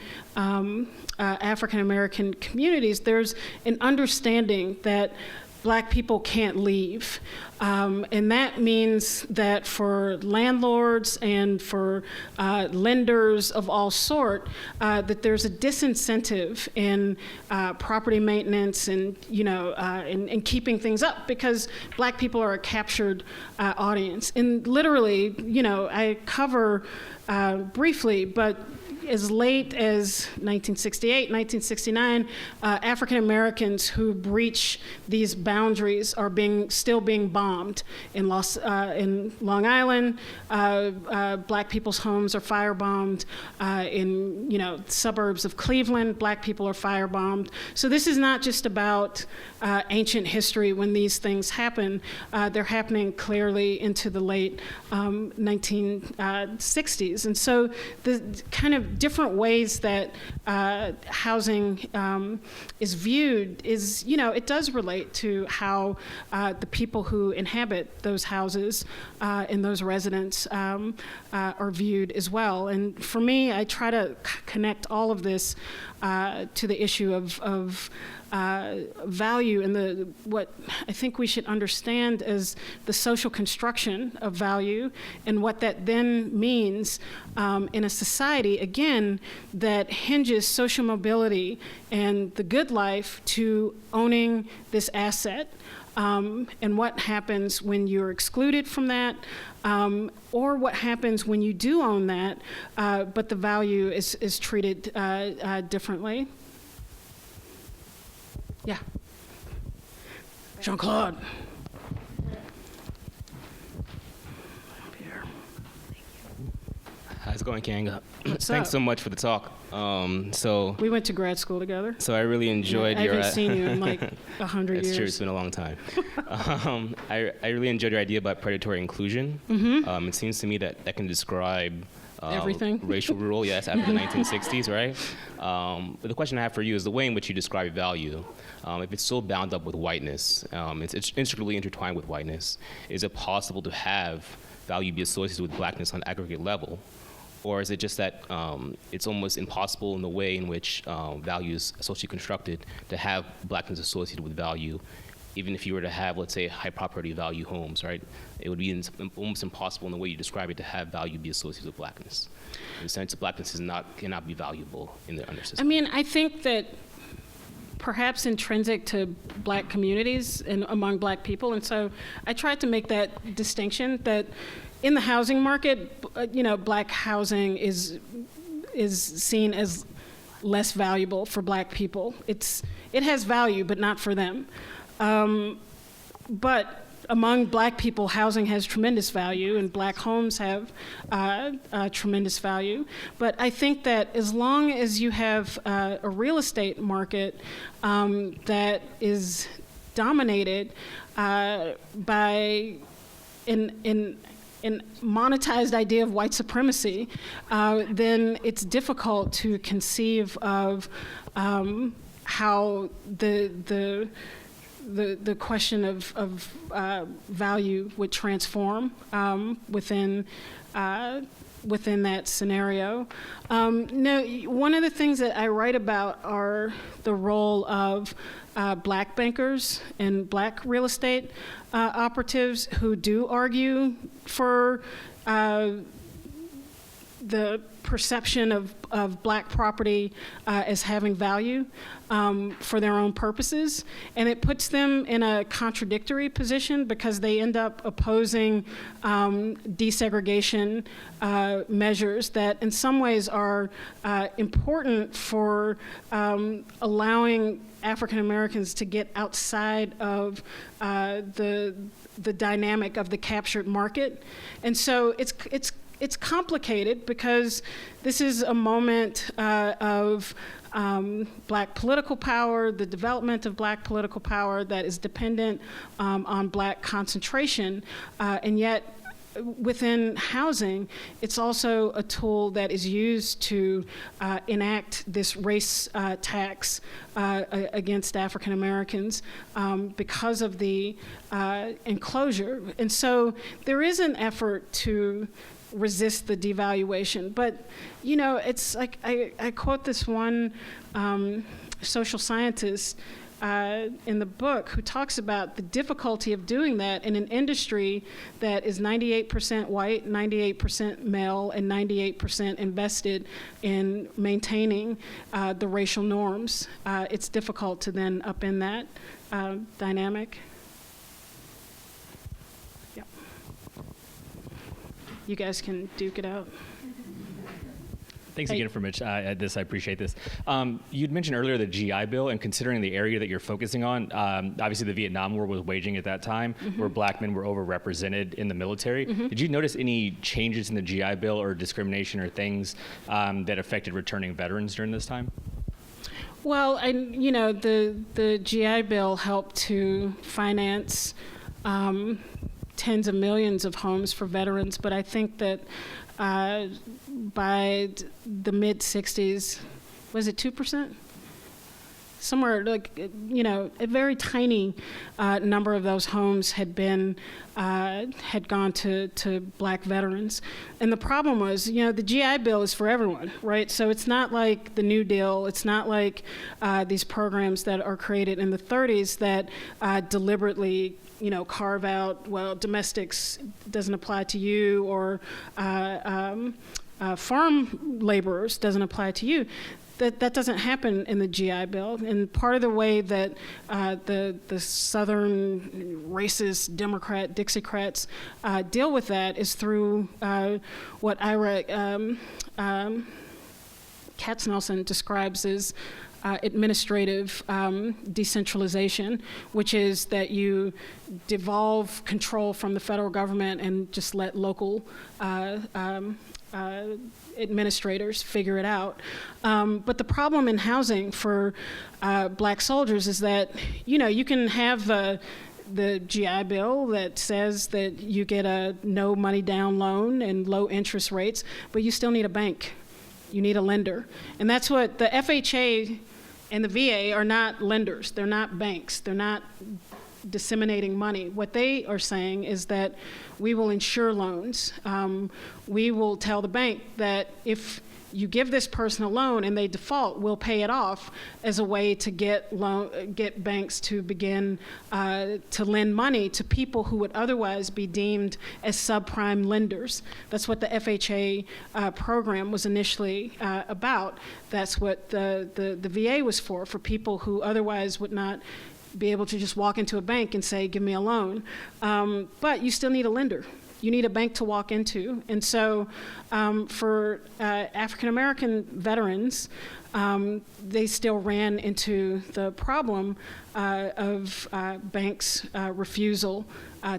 Speaker 2: African American communities, there's an understanding that Black people can't leave. And that means that for landlords and for lenders of all sort, that there's a disincentive in property maintenance and, in keeping things up, because Black people are a captured audience. And literally, I cover briefly, but as late as 1968, 1969, African Americans who breach these boundaries are still being bombed in Long Island. Black people's homes are firebombed. In suburbs of Cleveland, Black people are firebombed. So this is not just about ancient history when these things happen. They're happening clearly into the late 1960s. And so the kind of different ways that housing is viewed is, it does relate to how the people who inhabit those houses and those residents are viewed as well. And for me, I try to connect all of this to the issue of value and what I think we should understand as the social construction of value, and what that then means in a society, again, that hinges social mobility and the good life to owning this asset, and what happens when you're excluded from that, or what happens when you do own that, but the value is treated differently. Yeah. Jean-Claude.
Speaker 7: How's it going, Keeanga?
Speaker 2: What's
Speaker 7: Thanks
Speaker 2: up?
Speaker 7: so much for the talk.
Speaker 2: We went to grad school together.
Speaker 7: So I really enjoyed
Speaker 2: I
Speaker 7: your.
Speaker 2: haven't seen you in like 100 years.
Speaker 7: It's true. It's been a long time. I really enjoyed your idea about predatory inclusion.
Speaker 2: Mm-hmm.
Speaker 7: It seems to me that can describe
Speaker 2: Everything.
Speaker 7: racial rule, yes, after the 1960s, right? But the question I have for you is the way in which you describe value. If it's so bound up with whiteness, it's intricately intertwined with whiteness, is it possible to have value be associated with Blackness on an aggregate level? Or is it just that it's almost impossible in the way in which value is socially constructed to have Blackness associated with value, even if you were to have, let's say, high property value homes, right? It would be almost impossible in the way you describe it to have value be associated with Blackness. In the sense that Blackness cannot be valuable in the under system.
Speaker 2: I mean, I think that perhaps intrinsic to Black communities and among Black people, and so I tried to make that distinction that in the housing market, Black housing is seen as less valuable for Black people. It has value, but not for them. But among Black people, housing has tremendous value, and Black homes have tremendous value. But I think that as long as you have a real estate market that is dominated by an monetized idea of white supremacy, then it's difficult to conceive of how the question of value would transform within that scenario. No, one of the things that I write about are the role of Black bankers and Black real estate the perception of black property as having value for their own purposes. And it puts them in a contradictory position because they end up opposing desegregation measures that in some ways are important for allowing African Americans to get outside of the dynamic of the captured market. And so it's complicated because this is a moment of black political power, the development of black political power that is dependent on black concentration, and yet within housing, it's also a tool that is used to enact this race tax against African Americans because of the enclosure. And so there is an effort to resist the devaluation. But, you know, it's like I quote this one social scientist in the book who talks about the difficulty of doing that in an industry that is 98% white, 98% male, and 98% invested in maintaining the racial norms. It's difficult to then upend that dynamic. Yep. You guys can duke it out.
Speaker 8: Thanks again for Mitch. I appreciate this. You'd mentioned earlier the GI Bill, and considering the area that you're focusing on, obviously the Vietnam War was waging at that time, where black men were overrepresented in the military. Did you notice any changes in the GI Bill or discrimination or things that affected returning veterans during this time?
Speaker 2: Well, you know, the GI Bill helped to finance tens of millions of homes for veterans, but I think that by the mid-'60s, was it 2%? Somewhere, like, you know, a very tiny number of those homes had gone to black veterans. And the problem was, you know, the GI Bill is for everyone, right? So it's not like the New Deal. It's not like these programs that are created in the 30s that deliberately, you know, carve out, well, domestics doesn't apply to you, or farm laborers doesn't apply to you. That doesn't happen in the GI Bill. And part of the way that the Southern racist Democrat Dixiecrats deal with that is through what Ira Katznelson describes as administrative decentralization, which is that you devolve control from the federal government and just let local administrators figure it out. But the problem in housing for black soldiers is that, you know, you can have the GI Bill that says that you get a no money down loan and low interest rates, but you still need a bank. You need a lender. And that's what the FHA and the VA are not lenders. They're not banks. They're not disseminating money. What they are saying is that we will insure loans. We will tell the bank that if you give this person a loan and they default, we'll pay it off as a way to get banks to begin to lend money to people who would otherwise be deemed as subprime lenders. That's what the FHA program was initially about. That's what the VA was for people who otherwise would not be able to just walk into a bank and say, give me a loan. But you still need a lender. You need a bank to walk into. And so for African American veterans, they still ran into the problem of banks' refusal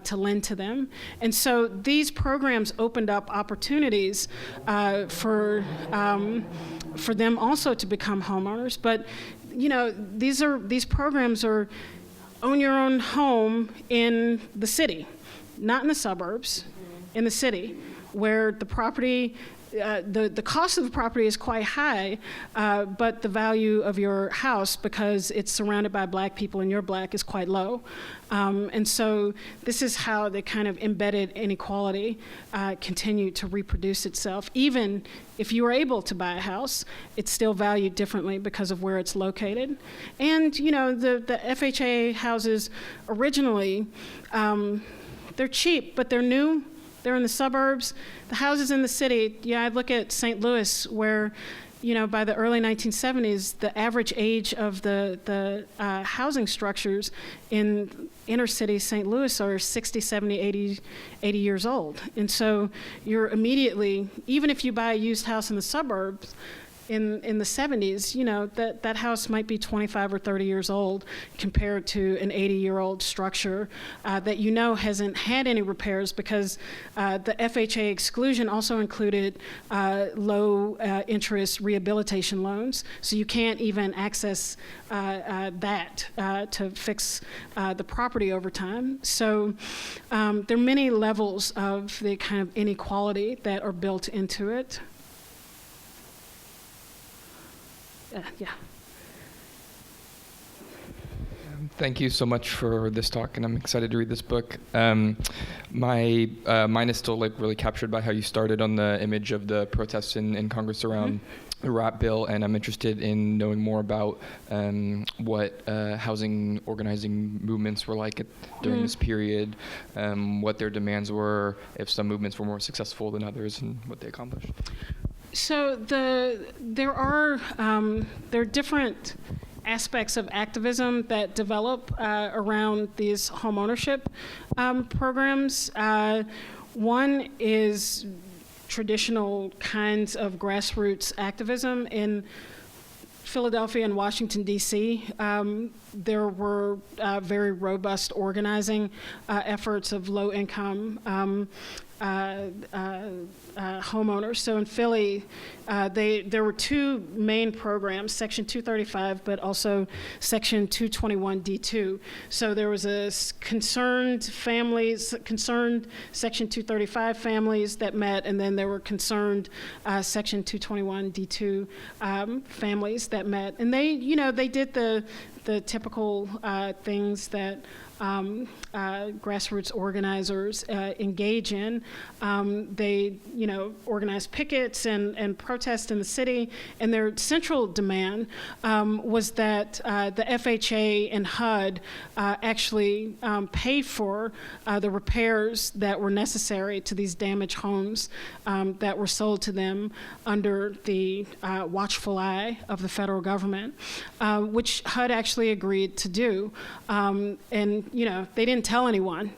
Speaker 2: to lend to them. And so these programs opened up opportunities for them also to become homeowners. But you know, these programs are own your own home in the city, not in the suburbs, in the city, where the property, the cost of the property is quite high, but the value of your house, because it's surrounded by black people and you're black, is quite low. And so this is how the kind of embedded inequality continued to reproduce itself. Even if you were able to buy a house, it's still valued differently because of where it's located. And you know, the FHA houses originally, they're cheap, but they're new. they're in the suburbs. The houses in the city, I look at St. Louis, where by the early 1970s, the average age of the housing structures in inner city St. Louis are 60, 70, 80 years old. And so you're immediately, even if you buy a used house in the suburbs, in the 70s, that house might be 25 or 30 years old compared to an 80-year-old structure that hasn't had any repairs, because the FHA exclusion also included low interest rehabilitation loans. So you can't even access that to fix the property over time. So there are many levels of the kind of inequality that are built into it. Yeah.
Speaker 9: Thank you so much for this talk, and I'm excited to read this book. Mine is still really captured by how you started on the image of the protests in Congress around the RAP bill, and I'm interested in knowing more about what housing organizing movements were like during this period, what their demands were, if some movements were more successful than others, and what they accomplished.
Speaker 2: So there are different aspects of activism that develop around these homeownership programs. One is traditional kinds of grassroots activism. In Philadelphia and Washington, D.C., there were very robust organizing efforts of low-income homeowners. So in Philly, there were two main programs, Section 235, but also Section 221 D2. So there was a concerned Section 235 families that met, and then there were concerned Section 221 D2 families that met. And they did the typical things that grassroots organizers engage in. They, organized pickets and protests in the city, and their central demand was that the FHA and HUD actually pay for the repairs that were necessary to these damaged homes that were sold to them under the watchful eye of the federal government, which HUD actually agreed to do. And they didn't tell anyone,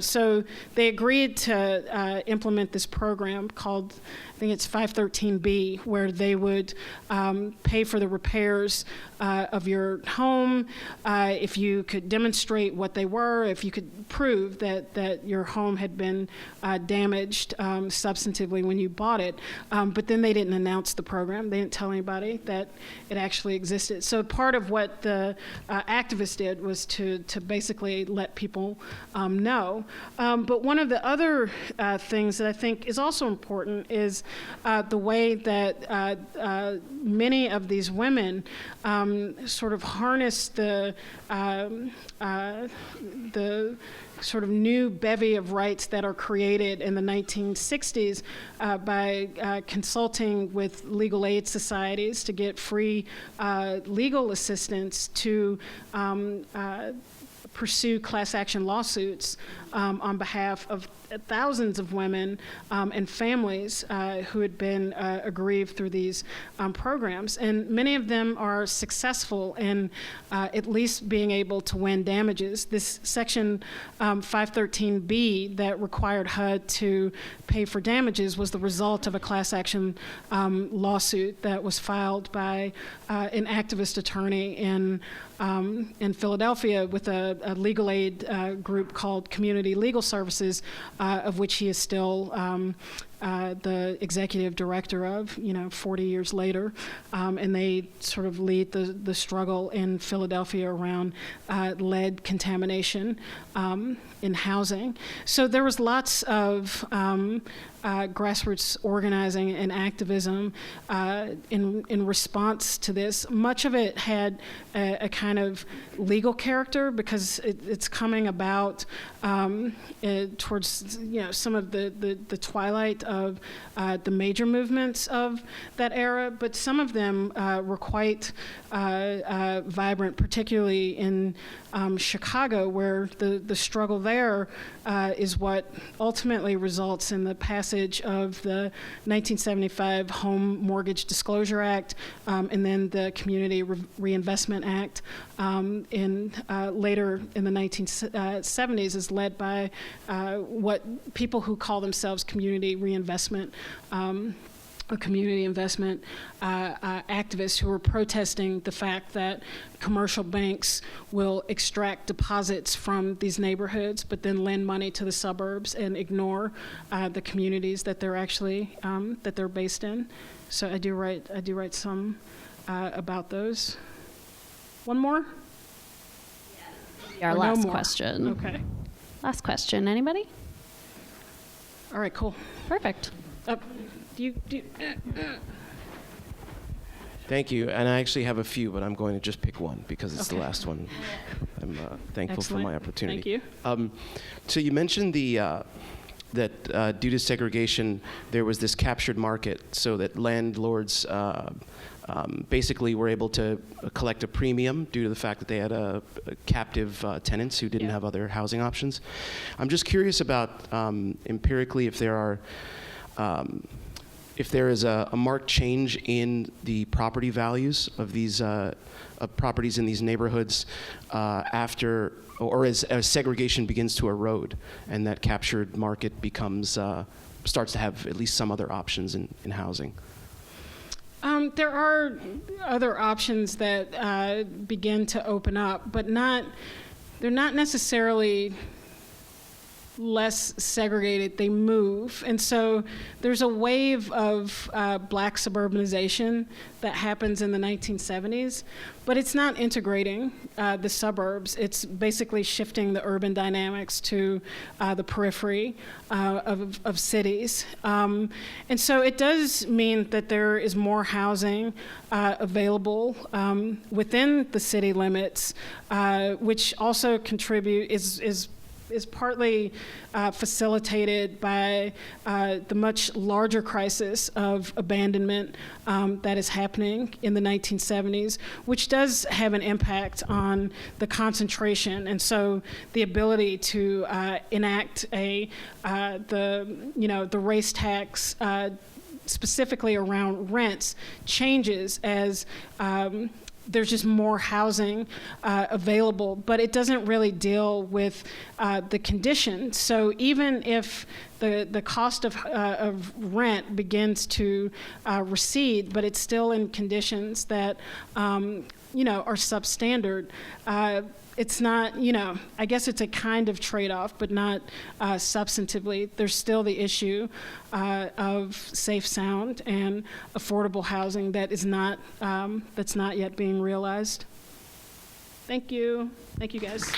Speaker 2: so they agreed to implement this program called, I think it's 513B, where they would pay for the repairs of your home if you could demonstrate what they were, if you could prove that your home had been damaged substantively when you bought it. But then they didn't announce the program. They didn't tell anybody that it actually existed. So part of what the activists did was to basically let people know. But one of the other things that I think is also important is the way that many of these women sort of harness the sort of new bevy of rights that are created in the 1960s by consulting with legal aid societies to get free legal assistance to pursue class action lawsuits on behalf of thousands of women and families who had been aggrieved through these programs. And many of them are successful in at least being able to win damages. This Section 513B that required HUD to pay for damages was the result of a class action lawsuit that was filed by an activist attorney in Philadelphia with a legal aid group called Community Legal Services, of which he is still the executive director of, 40 years later. And they sort of lead the struggle in Philadelphia around lead contamination in housing. So there was lots of grassroots organizing and activism in response to this. Much of it had a kind of legal character because it's coming about towards some of the twilight of the major movements of that era, but some of them were quite vibrant, particularly in Chicago, where the struggle there is what ultimately results in the passage of the 1975 Home Mortgage Disclosure Act, and then the Community Reinvestment Act later in the 1970s is led by what people who call themselves community reinvestment or community investment activists who are protesting the fact that commercial banks will extract deposits from these neighborhoods, but then lend money to the suburbs and ignore the communities that they're actually that they're based in. So I do write some about those. One more?
Speaker 4: Our
Speaker 2: Or no
Speaker 4: last
Speaker 2: more?
Speaker 4: question.
Speaker 2: Okay.
Speaker 4: Last question. Anybody?
Speaker 2: All right, cool.
Speaker 4: Perfect.
Speaker 10: Thank you. And I actually have a few, but I'm going to just pick one because it's the last one. I'm thankful for my opportunity.
Speaker 2: Thank you.
Speaker 10: So you mentioned that due to segregation, there was this captured market, so that landlords basically were able to collect a premium due to the fact that they had captive tenants who didn't have other housing options. I'm just curious about empirically if there is a marked change in the property values of these properties in these neighborhoods after, or as segregation begins to erode and that captured market starts to have at least some other options in housing.
Speaker 2: There are other options that begin to open up, but they're not necessarily less segregated. They move. And so there's a wave of black suburbanization that happens in the 1970s, but it's not integrating the suburbs. It's basically shifting the urban dynamics to the periphery of cities. And so it does mean that there is more housing available within the city limits, which also is partly facilitated by the much larger crisis of abandonment that is happening in the 1970s, which does have an impact on the concentration. And so the ability to enact the race tax specifically around rents changes as there's just more housing available, but it doesn't really deal with the conditions. So even if the cost of rent begins to recede, but it's still in conditions that are substandard, it's not, I guess it's a kind of trade-off, but not substantively. There's still the issue of safe, sound, and affordable housing that is that's not yet being realized. Thank you. Thank you, guys.